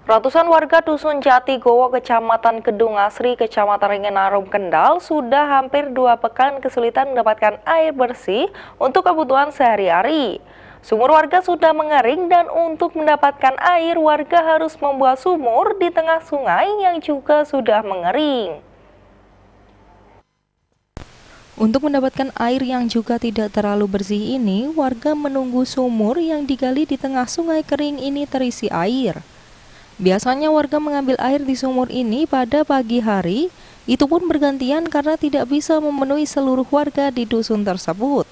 Ratusan warga Dusun Jatigowo, Kecamatan Kedung Asri, Kecamatan Ringenarum, Kendal sudah hampir 2 pekan kesulitan mendapatkan air bersih untuk kebutuhan sehari-hari. Sumur warga sudah mengering dan untuk mendapatkan air warga harus membuat sumur di tengah sungai yang juga sudah mengering. Untuk mendapatkan air yang juga tidak terlalu bersih ini, warga menunggu sumur yang digali di tengah sungai kering ini terisi air. Biasanya warga mengambil air di sumur ini pada pagi hari, itu pun bergantian karena tidak bisa memenuhi seluruh warga di dusun tersebut.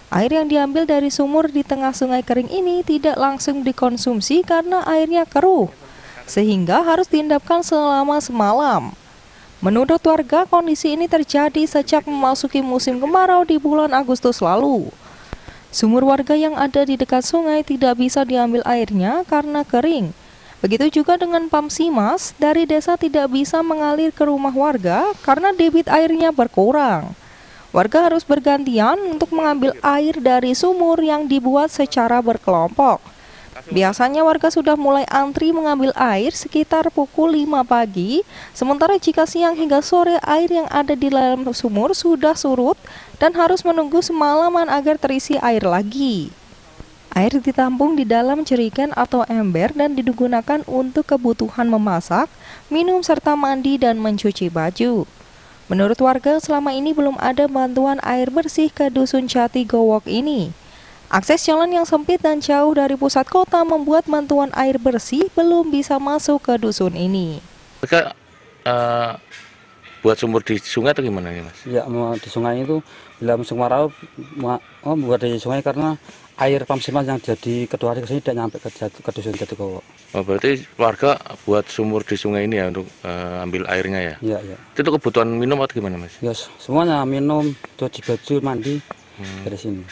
Air yang diambil dari sumur di tengah sungai kering ini tidak langsung dikonsumsi karena airnya keruh, sehingga harus diendapkan selama semalam. Menurut warga, kondisi ini terjadi sejak memasuki musim kemarau di bulan Agustus lalu. Sumur warga yang ada di dekat sungai tidak bisa diambil airnya karena kering. Begitu juga dengan Pamsimas, dari desa tidak bisa mengalir ke rumah warga karena debit airnya berkurang. Warga harus bergantian untuk mengambil air dari sumur yang dibuat secara berkelompok. Biasanya warga sudah mulai antri mengambil air sekitar pukul 5 pagi, sementara jika siang hingga sore air yang ada di dalam sumur sudah surut dan harus menunggu semalaman agar terisi air lagi. Air ditampung di dalam jerigen atau ember dan digunakan untuk kebutuhan memasak, minum serta mandi dan mencuci baju. Menurut warga, selama ini belum ada bantuan air bersih ke Dusun Jatigowo ini. Akses jalan yang sempit dan jauh dari pusat kota membuat bantuan air bersih belum bisa masuk ke dusun ini. Mereka buat sumur di sungai atau gimana nih, Mas? Ya, di sungai itu bila musim kemarau buat di sungai karena air Pamsimas yang jadi kedua hari kesini tidak nyampe ke Dusun Jatigowo. Oh, berarti warga buat sumur di sungai ini ya untuk ambil airnya ya? Iya, iya. Itu untuk kebutuhan minum atau gimana, Mas? Ya, semuanya minum, cuci baju, mandi dari sini.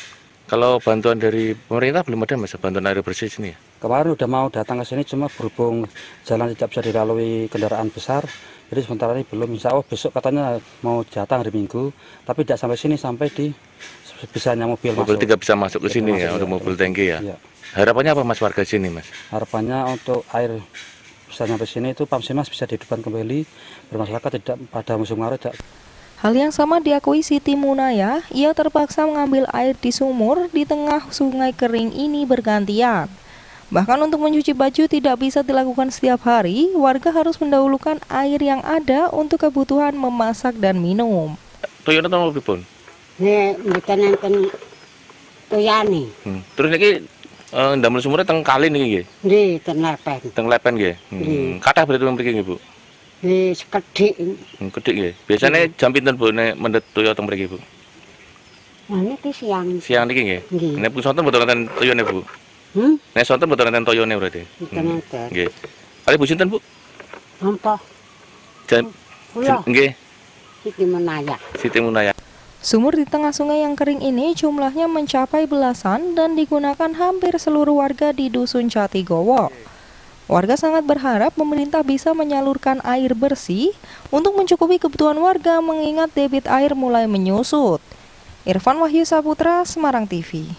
Kalau bantuan dari pemerintah belum ada, Mas, bantuan air bersih sini ya? Kemarin udah mau datang ke sini, cuma berhubung jalan tidak bisa dilalui kendaraan besar, jadi sementara ini belum. Insya Allah besok katanya mau datang hari Minggu, tapi tidak sampai sini, sampai di bisanya mobil masuk. Mobil tidak bisa masuk ke sini ya, untuk mobil tangki ya? Ya. Harapannya apa, Mas, warga sini, Mas? Harapannya untuk air bisa sampai sini itu Pamsimas bisa dihidupkan kembali, bermasyarakat tidak pada musim kemarau. Hal yang sama diakui Siti Munaya, ia terpaksa mengambil air di sumur di tengah sungai kering ini bergantian. Bahkan untuk mencuci baju tidak bisa dilakukan setiap hari, warga harus mendahulukan air yang ada untuk kebutuhan memasak dan minum. Toyone atau mobil pun? Nih, mboten enten toyane. Terus niki ndamel sumure teng kali niki nggih? Nggih, ten lepen. Teng lepen nggih. Kathah berarti mriki nggih, Bu? Nggih, sekedhik. Kedhik nggih. Biasane jam pinten, Bu, nek mendhet toyo teng mriki, Bu? Nah, niki siang. Siang niki nggih. Nggih. Nek pun sonten mboten enten toyone, Bu. Nek sonten mboten enten toyone berarti. Mboten enten. Nggih. Kali Bu sinten, Bu? Napa? Jam Kula nggih. Siti Munaya. Siti Munaya. Sumur di tengah sungai yang kering ini jumlahnya mencapai belasan dan digunakan hampir seluruh warga di Dusun Jatigowo. Warga sangat berharap pemerintah bisa menyalurkan air bersih untuk mencukupi kebutuhan warga mengingat debit air mulai menyusut. Irfan Wahyu Saputra, Semarang TV.